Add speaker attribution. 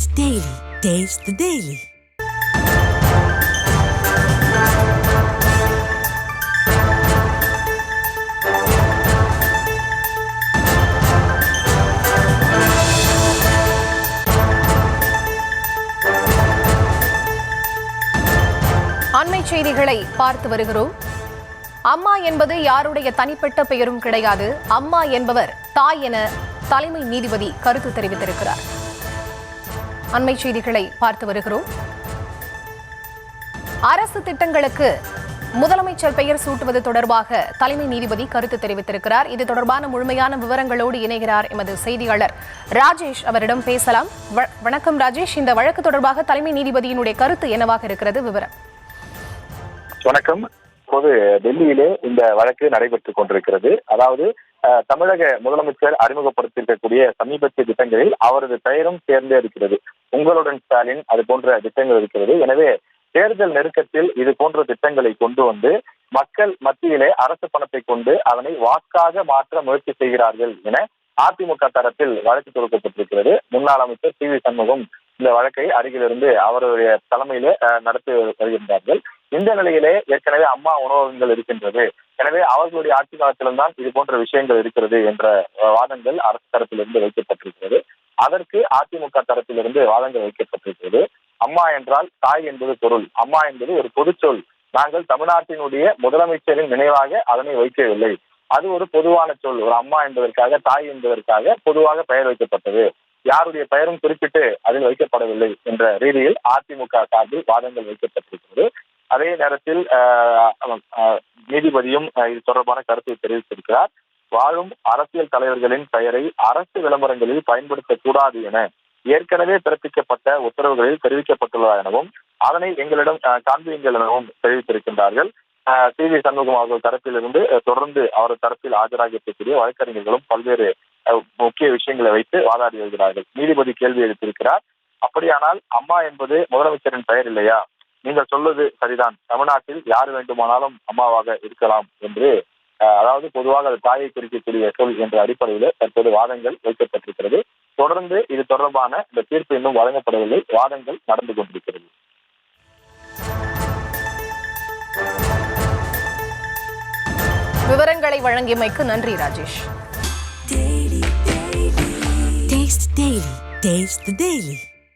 Speaker 1: Taste the Daily. Taste the Daily.
Speaker 2: அண்மை செய்திகளை பார்த்து வருகிறோம். அம்மா என்பது யாருடைய தனிப்பட்ட பெயரும் கிடையாது. அம்மா என்பவர் தாய் என தலைமை நீதிபதி கருத்து தெரிவித்திருக்கிறார். அண்மை செய்திகளை பார்த்து வருகிறோம். அரசு திட்டங்களுக்கு முதலமைச்சர் பெயர் சூட்டுவது தொடர்பாக தலைமை நீதிபதி கருத்து தெரிவித்திருக்கிறார். இது தொடர்பான முழுமையான விவரங்களோடு இணைகிறார் எமது செய்தியாளர் ராஜேஷ். அவரிடம் பேசலாம். வணக்கம் ராஜேஷ். இந்த வழக்கு தொடர்பாக தலைமை நீதிபதியினுடைய கருத்து என்னவாக இருக்கிறது? விவரம்.
Speaker 3: வணக்கம். இப்போது டெல்லியிலே இந்த வழக்கு நடைபெற்றுக் கொண்டிருக்கிறது. அதாவது தமிழக முதலமைச்சர் அறிமுகப்படுத்தியிருக்கக்கூடிய சமீபத்திய திட்டங்களில் அவரது பெயரும் சேர்ந்தே இருக்கிறது. உங்களுடன் ஸ்டாலின் அது போன்ற திட்டங்கள் இருக்கிறது. எனவே தேர்தல் நெருக்கத்தில் இது போன்ற திட்டங்களை கொண்டு வந்து மக்கள் மத்தியிலே அரசு பணத்தை கொண்டு அதனை வாக்காக மாற்ற முயற்சி செய்கிறார்கள் என அதிமுக தரப்பில் வழக்கு தொடுக்கப்பட்டிருக்கிறது. முன்னாள் அமைச்சர் சி வி சண்முகம் இந்த வழக்கை அருகிலிருந்து அவருடைய தலைமையிலே நடத்தி வருகின்றார்கள். இந்த நிலையிலே ஏற்கனவே அம்மா உணவகங்கள் இருக்கின்றது, எனவே அவர்களுடைய ஆட்சி காலத்தில்தான் இது போன்ற விஷயங்கள் இருக்கிறது என்ற வாதங்கள் அரசு தரப்பிலிருந்து வைக்கப்பட்டிருக்கிறது. அதற்கு அதிமுக தரப்பிலிருந்து வாதங்கள் வைக்கப்பட்டிருக்கிறது. அம்மா என்றால் தாய் என்பது பொருள். அம்மா என்பது ஒரு பொதுச்சொல். நாங்கள் தமிழ்நாட்டினுடைய முதலமைச்சரின் நினைவாக அதனை வைக்கவில்லை. அது ஒரு பொதுவான சொல். ஒரு அம்மா என்பதற்காக, தாய் என்பதற்காக பொதுவாக பெயர் வைக்கப்பட்டது. யாருடைய பெயரும் குறிப்பிட்டு அதில் வைக்கப்படவில்லை என்ற ரீதியில் அதிமுக சார்பில் வாதங்கள் வைக்கப்பட்டிருக்கிறது. அதே நேரத்தில் நீதிபதியும் இது தொடர்பான கருத்தை தெரிவித்திருக்கிறார். வாழும் அரசியல் தலைவர்களின் பெயரை அரசு விளம்பரங்களில் பயன்படுத்தக்கூடாது என ஏற்கனவே பிறப்பிக்கப்பட்ட உத்தரவுகளில் தெரிவிக்கப்பட்டுள்ளதா எனவும் அதனை எங்களிடம் காண்பியுங்கள் எனவும் தெரிவித்திருக்கின்றார்கள். சி வி சண்முகம் அவர்கள் தரப்பிலிருந்து தொடர்ந்து அவர் தரப்பில் ஆஜராகக்கூடிய வழக்கறிஞர்களும் பல்வேறு முக்கிய விஷயங்களை வைத்து வாதாடி வருகிறார்கள். நீதிபதி கேள்வி எழுப்பியிருக்கிறார். அப்படியானால் அம்மா என்பது முதலமைச்சரின் பெயர் இல்லையா? நீங்கள் சொல்வது சரிதான், தமிழ்நாட்டில் யார் வேண்டுமானாலும் அம்மாவாக இருக்கலாம் என்று, அதாவது பொதுவாக அது தாயை குறிக்கக்கூடிய சொல் என்ற அடிப்படையில் தற்போது வாதங்கள் வைக்கப்பட்டிருக்கிறது. தொடர்ந்து இது தொடர்பான இந்த தீர்ப்பு இன்னும் வழங்கப்படவில்லை. வாதங்கள் நடந்து கொண்டிருக்கிறது.
Speaker 2: விவரங்களை வழங்கியமைக்கு நன்றி Rajesh.
Speaker 1: Taste the Daily. Taste the Daily.